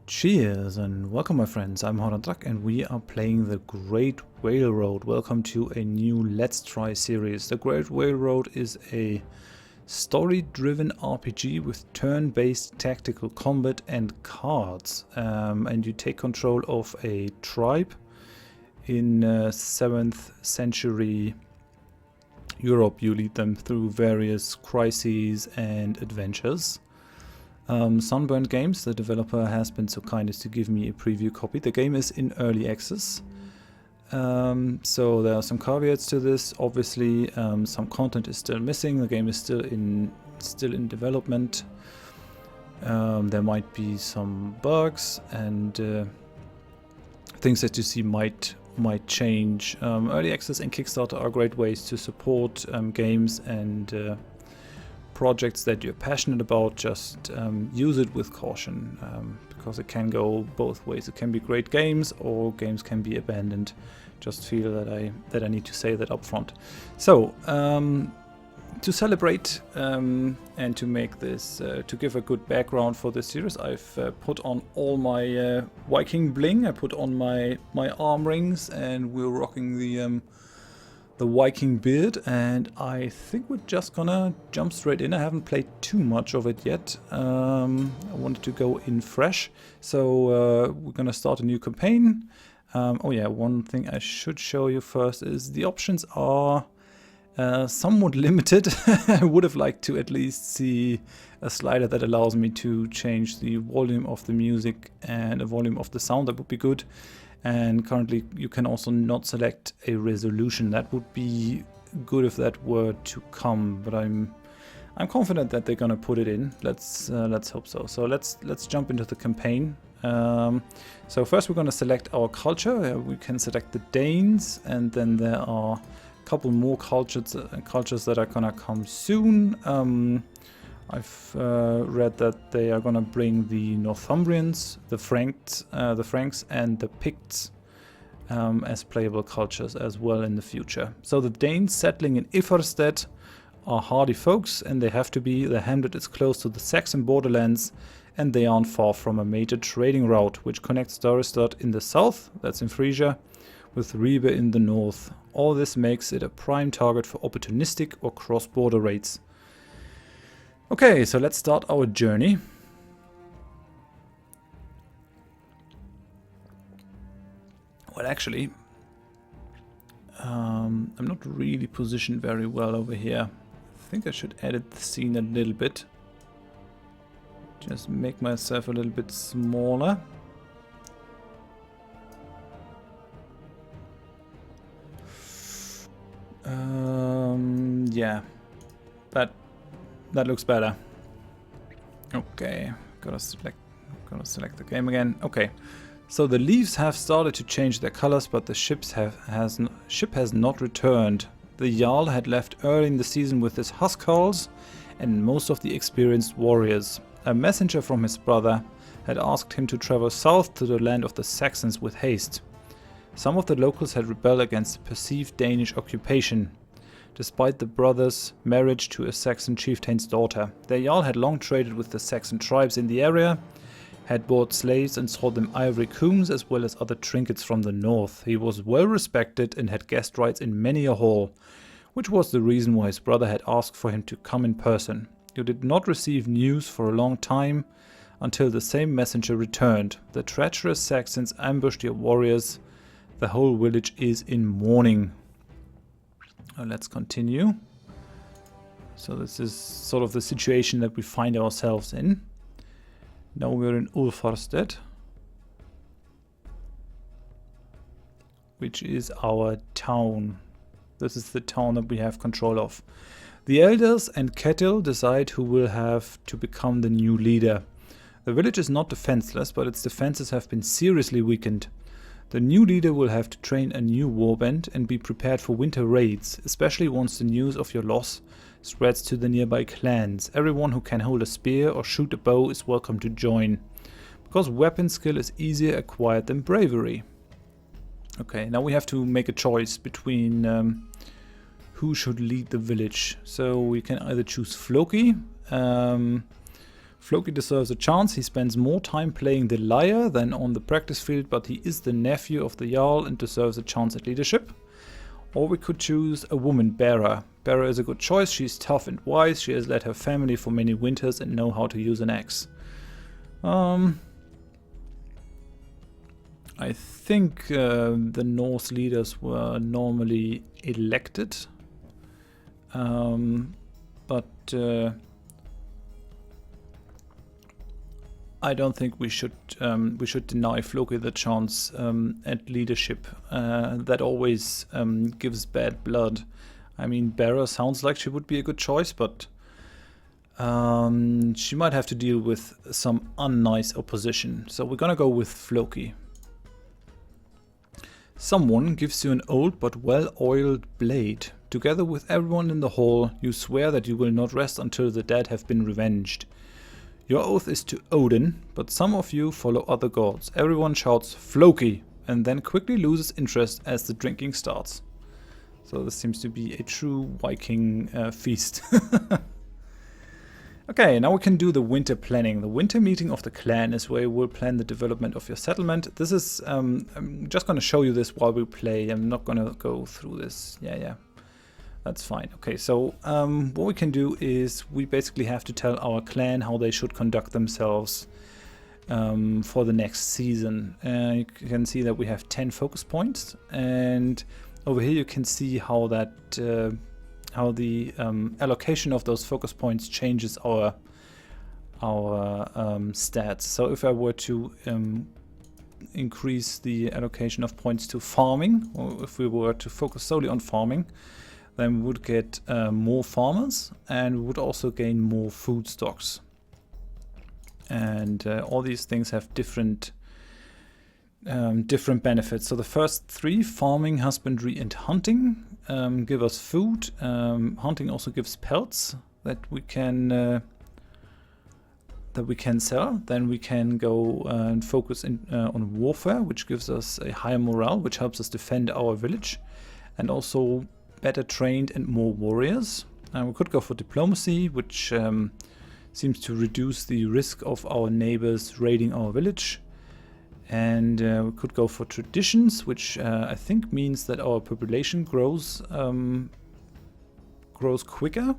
Cheers and welcome my friends, I'm Horath and we are playing the Great Railroad. Welcome to a new Let's Try series. The Great Railroad is a story-driven RPG with turn-based tactical combat and cards. And you take control of a tribe in 7th century Europe. You lead them through various crises and adventures. Sunburned Games, the developer, has been so kind as to give me a preview copy. The game is in early access, so there are some caveats to this. Obviously, some content is still missing. The game is still in development. There might be some bugs and things that you see might change. Early access and Kickstarter are great ways to support games and projects that you're passionate about. Just use it with caution, because it can go both ways. It can be great games or games can be abandoned. Just feel that I need to say that up front. So to celebrate and to make this to give a good background for this series, I've put on all my Viking bling. I put on my arm rings and we're rocking the Viking beard, and I think we're just gonna jump straight in. I haven't played too much of it yet. I wanted to go in fresh, so we're gonna start a new campaign. Oh yeah, one thing I should show you first is the options are somewhat limited. I would have liked to at least see a slider that allows me to change the volume of the music and the volume of the sound. That would be good. And currently you can also not select a resolution. That would be good if that were to come, but I'm confident that they're gonna put it in. Let's hope so. So let's jump into the campaign. So first we're gonna select our culture. We can select the Danes, and then there are a couple more cultures that are gonna come soon. I've read that they are gonna bring the Northumbrians, the Franks, and the Picts as playable cultures as well in the future. So the Danes settling in Ifarstead are hardy folks, and they have to be. The hamlet is close to the Saxon borderlands, and they aren't far from a major trading route which connects Dorestad in the south, that's in Frisia, with Ribe in the north. All this makes it a prime target for opportunistic or cross-border raids. Okay, so let's start our journey. Well, actually, I'm not really positioned very well over here. I think I should edit the scene a little bit. Just make myself a little bit smaller. Yeah, that looks better. Okay, gotta select the game again. Okay, so the leaves have started to change their colors, but the ship has not returned. The Jarl had left early in the season with his huskarls and most of the experienced warriors. A messenger from his brother had asked him to travel south to the land of the Saxons with haste. Some of the locals had rebelled against the perceived Danish occupation. Despite the brother's marriage to a Saxon chieftain's daughter, the Jarl had long traded with the Saxon tribes in the area, had bought slaves and sold them ivory combs as well as other trinkets from the north. He was well respected and had guest rights in many a hall, which was the reason why his brother had asked for him to come in person. He did not receive news for a long time until the same messenger returned. The treacherous Saxons ambushed your warriors. The whole village is in mourning. Let's continue. So this is sort of the situation that we find ourselves in. Now we're in Ulfarstead, which is our town. This is the town that we have control of. The elders and Kettil decide who will have to become the new leader. The village is not defenseless, but its defenses have been seriously weakened. The new leader will have to train a new warband and be prepared for winter raids, especially once the news of your loss spreads to the nearby clans. Everyone who can hold a spear or shoot a bow is welcome to join, because weapon skill is easier acquired than bravery. Okay, now we have to make a choice between who should lead the village. So we can either choose Floki, Floki deserves a chance. He spends more time playing the lyre than on the practice field, but he is the nephew of the Jarl and deserves a chance at leadership. Or we could choose a woman, Bera. Bera is a good choice. She's tough and wise. She has led her family for many winters and know how to use an axe. I think the Norse leaders were normally elected, but I don't think we should deny Floki the chance at leadership. That always gives bad blood. I mean, Bera sounds like she would be a good choice, but she might have to deal with some unnice opposition. So we're gonna go with Floki. Someone gives you an old but well-oiled blade. Together with everyone in the hall, you swear that you will not rest until the dead have been revenged. Your oath is to Odin, but some of you follow other gods. Everyone shouts Floki and then quickly loses interest as the drinking starts. So this seems to be a true Viking feast. Okay, now we can do the winter planning. The winter meeting of the clan is where you will plan the development of your settlement. This is, I'm just going to show you this while we play. I'm not going to go through this. Yeah, that's fine. Okay, so what we can do is we basically have to tell our clan how they should conduct themselves for the next season. You can see that we have 10 focus points, and over here you can see how that how the allocation of those focus points changes our stats. So if I were to increase the allocation of points to farming, or if we were to focus solely on farming, then we would get more farmers, and we would also gain more food stocks. And all these things have different benefits. So the first three, farming, husbandry, and hunting, give us food. Hunting also gives pelts that we can sell. Then we can go and focus on warfare, which gives us a higher morale, which helps us defend our village, and also better trained and more warriors. And we could go for diplomacy, which seems to reduce the risk of our neighbors raiding our village. And we could go for traditions, which I think means that our population grows quicker,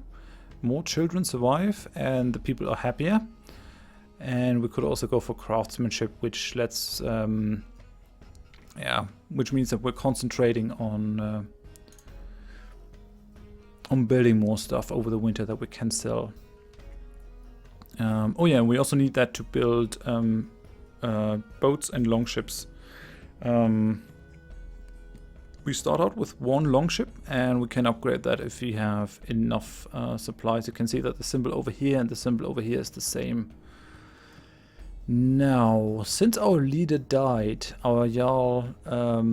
more children survive, and the people are happier. And we could also go for craftsmanship, which lets, which means that we're concentrating on building more stuff over the winter that we can sell. Oh yeah, and we also need that to build boats and longships. We start out with one longship, and we can upgrade that if we have enough supplies. You can see that the symbol over here and the symbol over here is the same. Now, since our leader died, our Jarl, or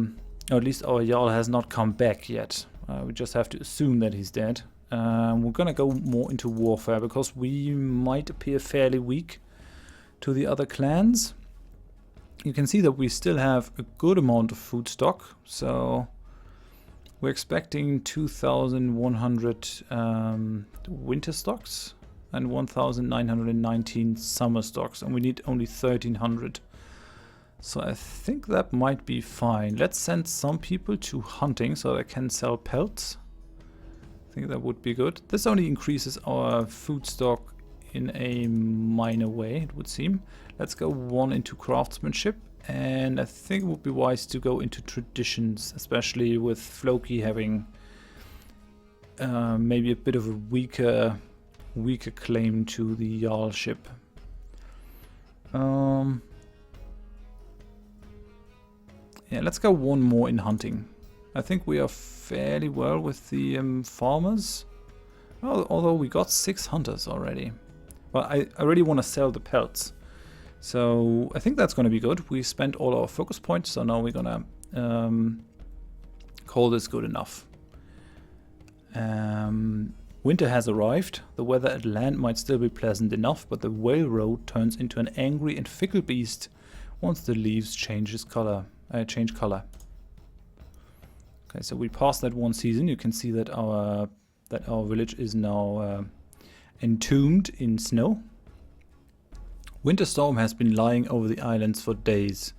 at least our Jarl has not come back yet. We just have to assume that he's dead. We're gonna go more into warfare because we might appear fairly weak to the other clans. You can see that we still have a good amount of food stock, so we're expecting 2,100 winter stocks and 1,919 summer stocks, and we need only 1,300. So I think that might be fine. Let's send some people to hunting so they can sell pelts. I think that would be good. This only increases our food stock in a minor way, it would seem. Let's go one into craftsmanship, and I think it would be wise to go into traditions, especially with Floki having maybe a bit of a weaker claim to the Jarlship. Yeah, let's go one more in hunting. I think we are fairly well with the farmers. Although we got 6 hunters already. But I really want to sell the pelts. So I think that's going to be good. We spent all our focus points, so now we're going to call this good enough. Winter has arrived. The weather at land might still be pleasant enough, but the whale road turns into an angry and fickle beast once the leaves change color. Okay, so we passed that one season. You can see that our village is now entombed in snow. Winter storm has been lying over the islands for days.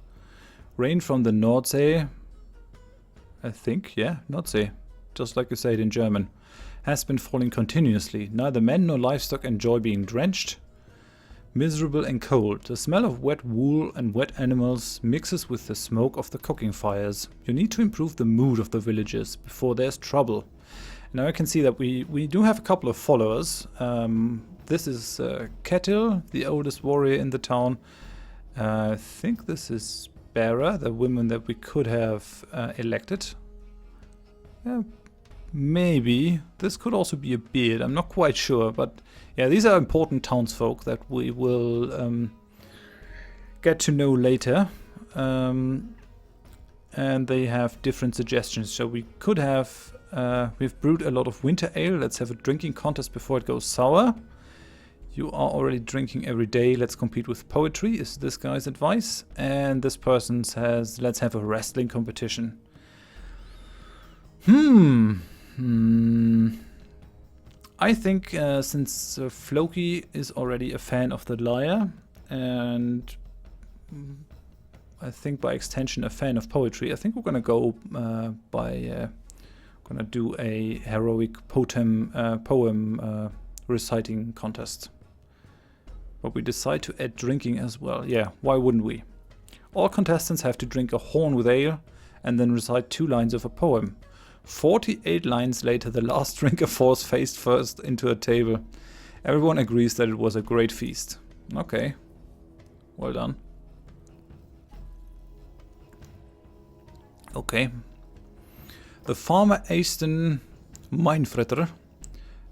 Rain from the Nordsee, I think, yeah, Nordsee, just like you say it in German, has been falling continuously. Neither men nor livestock enjoy being drenched. Miserable and cold. The smell of wet wool and wet animals mixes with the smoke of the cooking fires. You need to improve the mood of the villagers before there's trouble. Now I can see that we do have a couple of followers. This is Ketil, the oldest warrior in the town. I think this is Bera, the woman that we could have elected. Maybe. This could also be a beard, I'm not quite sure. But yeah, these are important townsfolk that we will get to know later. And they have different suggestions. So we could have... we've brewed a lot of winter ale. Let's have a drinking contest before it goes sour. You are already drinking every day. Let's compete with poetry, is this guy's advice. And this person says, let's have a wrestling competition. I think since Floki is already a fan of the lyre, and I think by extension a fan of poetry, I think we're gonna go gonna do a heroic poem reciting contest. But we decide to add drinking as well. Yeah, why wouldn't we? All contestants have to drink a horn with ale and then recite 2 lines of a poem. 48 lines later, the last drinker falls face first into a table. Everyone agrees that it was a great feast. Okay, well done. Okay. The farmer Easton Meinfretter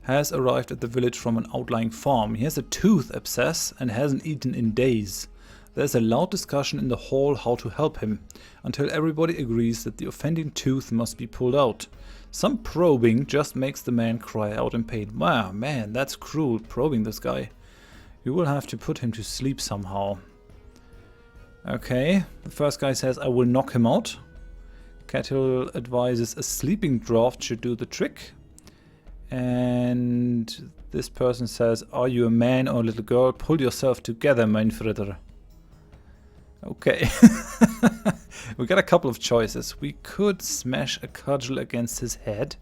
has arrived at the village from an outlying farm. He has a tooth abscess and hasn't eaten in days. There's a loud discussion in the hall how to help him, until everybody agrees that the offending tooth must be pulled out. Some probing just makes the man cry out in pain. Wow, man, that's cruel, probing this guy. You will have to put him to sleep somehow. Okay, the first guy says I will knock him out. Ketil advises a sleeping draught should do the trick. And this person says, are you a man or a little girl? Pull yourself together, Meinfrieder. Okay. We got a couple of choices. We could smash a cudgel against his head.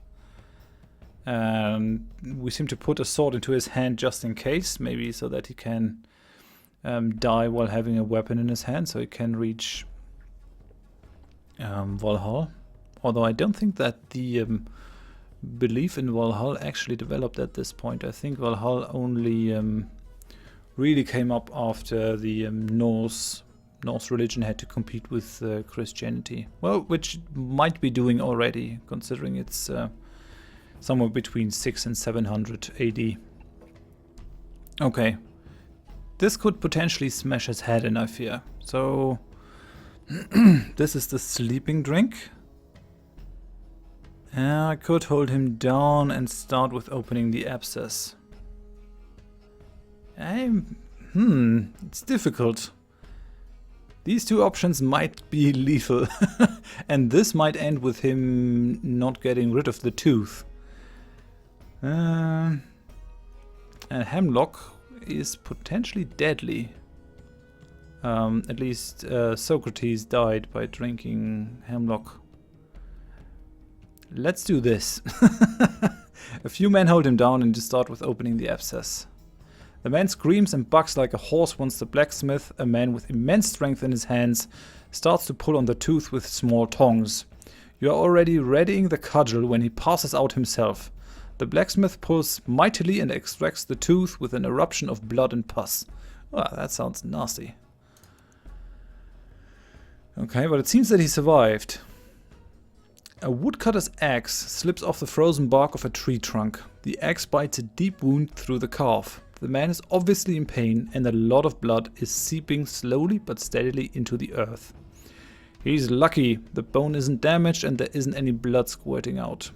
We seem to put a sword into his hand just in case, maybe so that he can die while having a weapon in his hand, so he can reach Valhalla. Although I don't think that the belief in Valhalla actually developed at this point. I think Valhalla only really came up after the Norse religion had to compete with Christianity. Well, which might be doing already, considering it's somewhere between 600 and 700 AD. Okay. This could potentially smash his head in, I fear. So, this is the sleeping drink. I could hold him down and start with opening the abscess. It's difficult. These 2 options might be lethal. And this might end with him not getting rid of the tooth. And hemlock is potentially deadly. At least Socrates died by drinking hemlock. Let's do this. A few men hold him down and start with opening the abscess. The man screams and bucks like a horse once the blacksmith, a man with immense strength in his hands, starts to pull on the tooth with small tongs. You are already readying the cudgel when he passes out himself. The blacksmith pulls mightily and extracts the tooth with an eruption of blood and pus. Well, that sounds nasty. Okay, but it seems that he survived. A woodcutter's axe slips off the frozen bark of a tree trunk. The axe bites a deep wound through the calf. The man is obviously in pain and a lot of blood is seeping slowly but steadily into the earth. He's lucky the bone isn't damaged and there isn't any blood squirting out.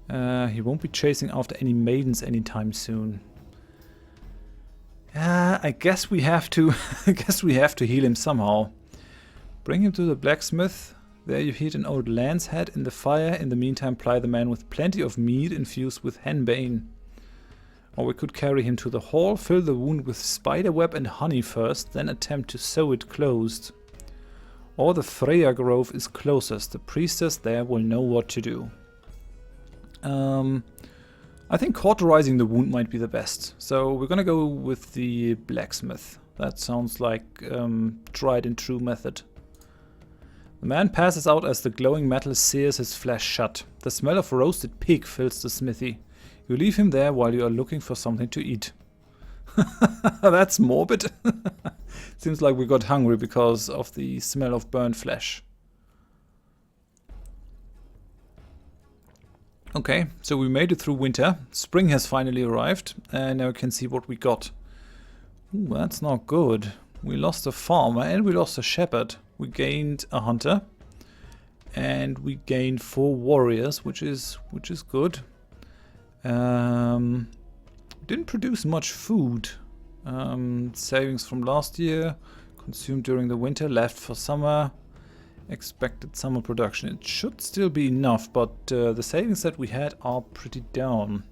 He won't be chasing after any maidens anytime soon. I guess we have to heal him somehow. Bring him to the blacksmith. There you heat an old lance head in the fire. In the meantime, ply the man with plenty of meat infused with henbane. Or we could carry him to the hall, fill the wound with spiderweb and honey first, then attempt to sew it closed. Or the Freya Grove is closest. The priestess there will know what to do. I think cauterizing the wound might be the best. So we're gonna go with the blacksmith. That sounds like tried and true method. The man passes out as the glowing metal sears his flesh shut. The smell of roasted pig fills the smithy. You leave him there while you are looking for something to eat. That's morbid. Seems like we got hungry because of the smell of burnt flesh. Okay, so we made it through winter. Spring has finally arrived, and now we can see what we got. Ooh, that's not good. We lost a farmer and we lost a shepherd. We gained a hunter, and we gained 4 warriors, which is good. Didn't produce much food. Savings from last year, consumed during the winter, left for summer. Expected summer production. It should still be enough, but the savings that we had are pretty down.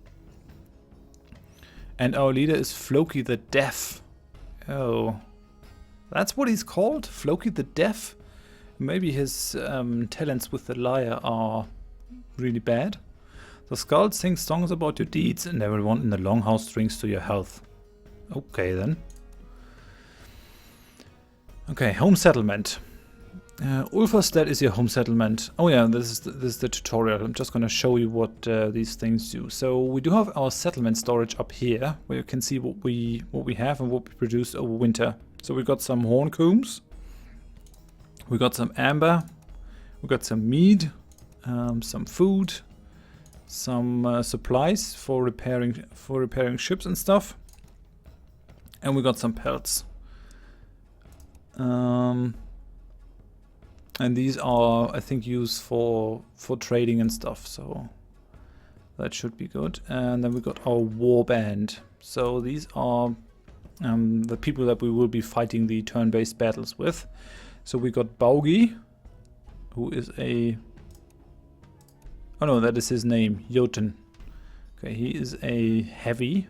And our leader is Floki the Deaf. Oh, that's what he's called? Floki the Deaf? Maybe his talents with the lyre are really bad. The Skald sings songs about your deeds, and everyone in the Longhouse drinks to your health. Okay then. Okay, home settlement. Ulfarstead is your home settlement. Oh yeah, this is the tutorial. I'm just gonna show you what these things do. So we do have our settlement storage up here, where you can see what we have and what we produced over winter. So we got some horn combs, we got some amber, we got some mead, some food, some supplies for repairing ships and stuff, and we got some pelts. And these are, I think, used for trading and stuff, so that should be good. And then we got our war band. So these are the people that we will be fighting the turn-based battles with. So we got Baugi, who is a... Oh no, that is his name, Jotun. Okay, he is a heavy.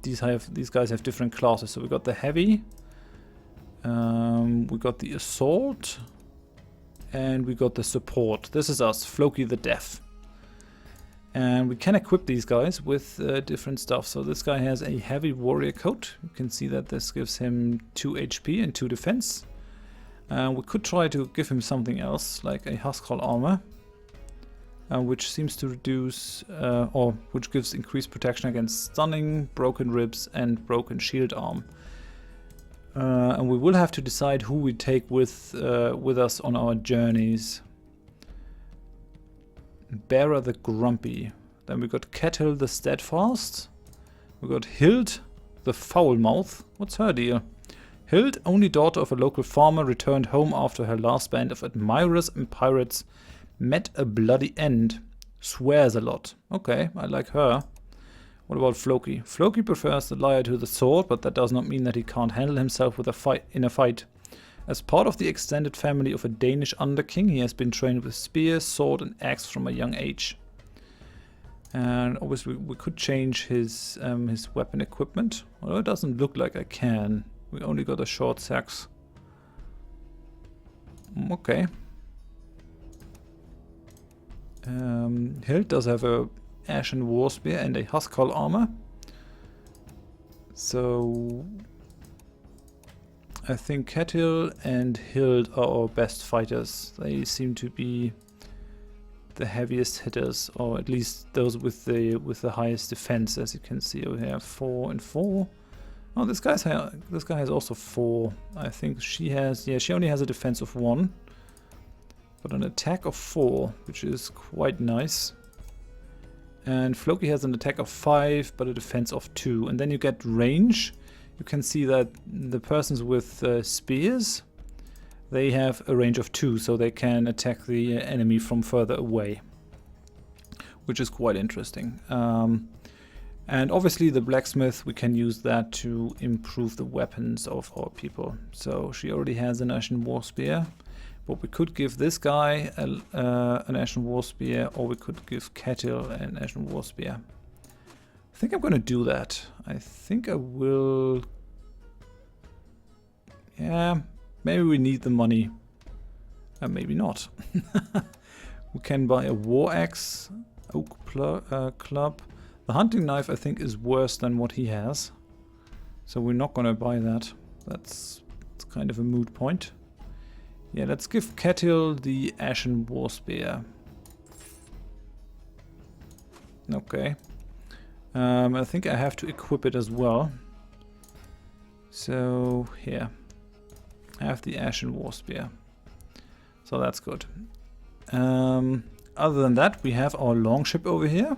These guys have different classes. So we got the heavy. We got the assault, and we got the support. This is us, Floki the Deaf. And we can equip these guys with different stuff. So this guy has a heavy warrior coat. You can see that this gives him 2 HP and 2 defense. We could try to give him something else, like a Huskal armor, which seems to reduce, or which gives increased protection against stunning, broken ribs, and broken shield arm. And we will have to decide who we take with us on our journeys. Bearer the Grumpy. Then we got Ketil the Steadfast. We got Hild the Foulmouth. What's her deal? Hild, only daughter of a local farmer, returned home after her last band of admirers and pirates met a bloody end. Swears a lot. Okay, I like her. What about Floki? Floki prefers the lyre to the sword, but that does not mean that he can't handle himself with in a fight. As part of the extended family of a Danish underking, he has been trained with spear, sword, and axe from a young age. And obviously we could change his weapon equipment, although it doesn't look like I can. We only got a short axe. Okay. Hild does have a Ashen War Spear and a Huskal armor. So I think Ketil and Hild are our best fighters. They seem to be the heaviest hitters, or at least those with the highest defense, as you can see over here. 4 and 4. Oh, this guy has also 4. I think she has, yeah, she only has a defense of 1, but an attack of 4, which is quite nice. And Floki has an attack of 5, but a defense of 2. And then you get range. You can see that the persons with spears, they have a range of 2, so they can attack the enemy from further away, which is quite interesting. And obviously the blacksmith, we can use that to improve the weapons of our people. So she already has an Ashen War Spear, but we could give this guy an Ashen War Spear, or we could give Ketil an Ashen War Spear. I think I'm gonna do that. I think I will... Yeah, maybe we need the money. Maybe not. We can buy a war axe, oak club. The hunting knife I think is worse than what he has. So we're not gonna buy that. It's kind of a moot point. Yeah, let's give Ketil the Ashen War Spear. Okay. I think I have to equip it as well. So, here. I have the Ashen War Spear. So that's good. Other than that, we have our longship over here.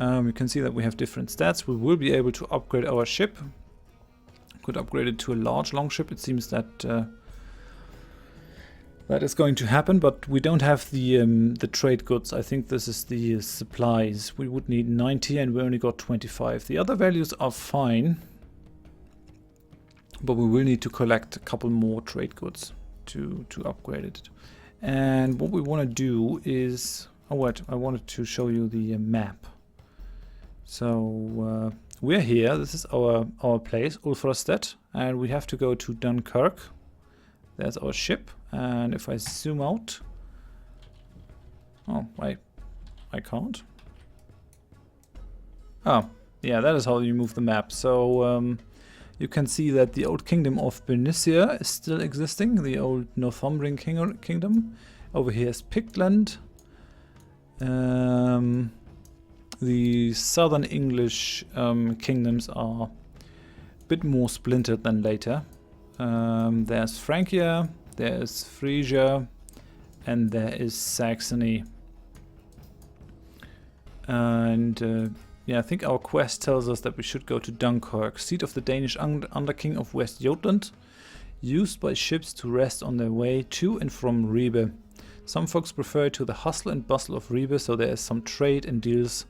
You can see that we have different stats. We will be able to upgrade our ship. Could upgrade it to a large longship. It seems that that is going to happen, but we don't have the trade goods. I think this is the supplies. We would need 90 and we only got 25. The other values are fine, but we will need to collect a couple more trade goods to upgrade it. And what we want to do is... Oh wait, I wanted to show you the map. So we're here. This is our place, Ulfrastedt, and we have to go to Dunkirk. There's our ship, and if I zoom out... Oh, I can't. Oh, yeah, that is how you move the map. So you can see that the old kingdom of Bernicia is still existing, the old Northumbrian kingdom. Over here is Pictland. The southern English kingdoms are a bit more splintered than later. There's Francia, there's Frisia, and there is Saxony. And yeah, I think our quest tells us that we should go to Dunkirk, seat of the Danish Underking of West Jutland, used by ships to rest on their way to and from Ribe. Some folks prefer to the hustle and bustle of Ribe, so there is some trade and deals.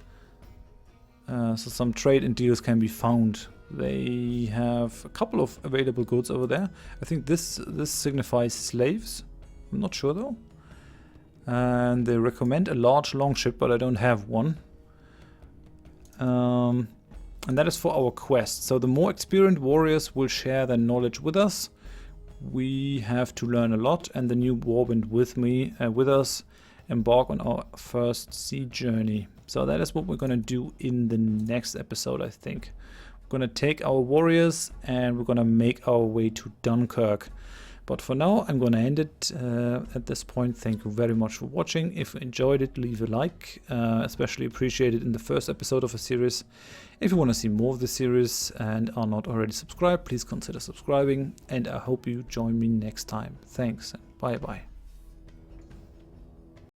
Some trade and deals can be found. They have a couple of available goods over there. I think this signifies slaves. I'm not sure though. And they recommend a large longship, but I don't have one. And that is for our quest. So the more experienced warriors will share their knowledge with us. We have to learn a lot, and the new warband with us embark on our first sea journey. So that is what we're going to do in the next episode, I think. We're going to take our warriors and we're going to make our way to Dunkirk. But for now, I'm going to end it at this point. Thank you very much for watching. If you enjoyed it, leave a like. Especially appreciated in the first episode of a series. If you want to see more of the series and are not already subscribed, please consider subscribing. And I hope you join me next time. Thanks and bye-bye.